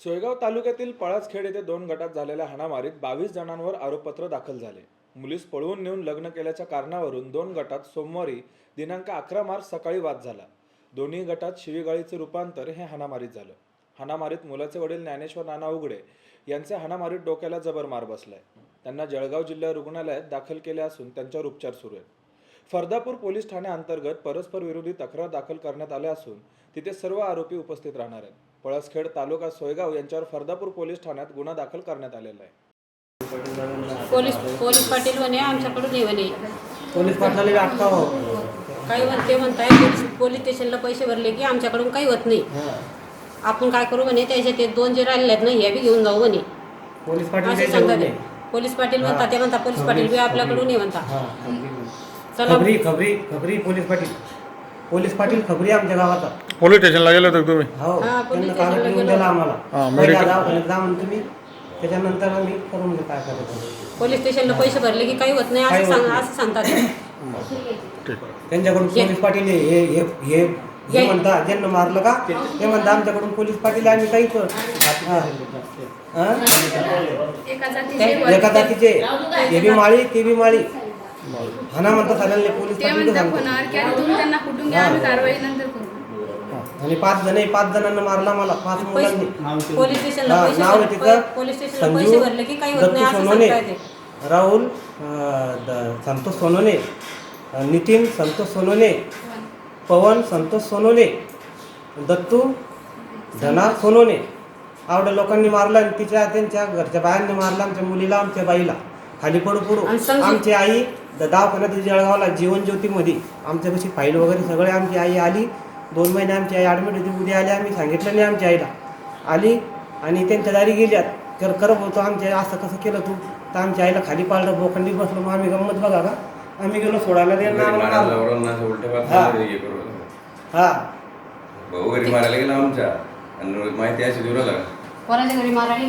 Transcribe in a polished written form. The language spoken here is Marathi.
सोयगाव तालुक्यातील पळसखेड येथे 2 गटात झालेल्या हाणामारीत 22 जणांवर आरोपपत्र दाखल झाले। मुलीस पळवून नेऊन लग्न केल्याच्या कारणावरून 2 गटात सोमवारी दिनांक 11 मार्च सकाळी वाद झाला। दोन्ही गटात शिवीगाळीचे रूपांतर हे हाणामारीत झालं। हाणामारीत मुलाचे वडील ज्ञानेश्वर नाना उघडे यांचे हाणामारीत डोक्याला जबर मार बसलाय। त्यांना जळगाव जिल्हा रुग्णालयात दाखल केले असून त्यांच्यावर उपचार सुरू आहेत। फरदापूर पोलीस ठाण्याअंतर्गत परस्पर विरोधी तक्रार दाखल करण्यात आले असून तिथे सर्व आरोपी उपस्थित राहणार आहेत। पळसखेड तालुका सोयगाव यांच्यावर फरदापूर पोलीस ठाण्यात गुन्हा दाखल करण्यात आलेला आहे। पोलीस पाटील म्हणे आमच्याकडून ये म्हणे पोलीस पाटलाला अटका हो काही म्हणते म्हणताय पोलीस स्टेशनला पैसे भरले की आमच्याकडून काही होत नाही। आपण काय करू म्हणे त्याचे ते 2 जे राहिले आहेत ना हे बी घेऊन जाऊ म्हणे। पोलीस पाटील असं सांगत पोलीस पाटील म्हणतात ते म्हणतात पोलीस पाटील बी आपल्याकडून ये म्हणतात। चला खबरी पोलीस पाटील खबरी आमच्या गावाचा पोलीस स्टेशनला गेले होते तुम्ही? हो पोलीस त्यांना कागद लिहून दिला आम्हाला मेडिकल जा म्हणून तुम्ही त्याच्यानंतर आम्ही करून काय करायचं पोलीस स्टेशनला पैसे भरले की काही होत नाही असं सांगतात त्यांच्याकडून पोलीस पाटील हे म्हणता ज्यांना मारलं का ते म्हणता आमच्याकडून पोलीस पाटील आम्ही काही एका जातीचे हे बी माळी ते बी माळी हाना म्हणता चालेल पोलीस पाटील आणि 5 जणांना मारला मला 5 मुलांनी। पोलीस स्टेशनला नाव तिथं पोलीस स्टेशनला पैसे भरले की काही होत नाही असं सांगतात। राहुल संतोष सोनोने, नितीन संतोष सोनोने, पवन संतोष सोनोने, दत्तू धना सोनोने आवड्या लोकांनी मारलं आणि त्यांच्या घरच्या बायांनी मारलं आमच्या मुलीला आमच्या बाईला खाली पडू आमची आई दवाखान्यात जळगावला जीवन ज्योतीमध्ये आमच्यापाशी फाईल वगैरे सगळे आमची आई आली 2 महिने आमची आई ॲडमिट होती। उद्या आली आम्ही सांगितलं नाही आमच्या आईला आली आणि त्यांच्या दारी गेल्यात करत होतो आमच्या असं कसं केलं तू तर आमच्या आईला खाली पाळलं बोखंडी बसलो। मग आम्ही गंमत बघा का आम्ही गेलो सोडायला भाऊ घरी मारायला गेला आमच्या आणि माहिती अशी दूर कोणाच्या घरी मारायला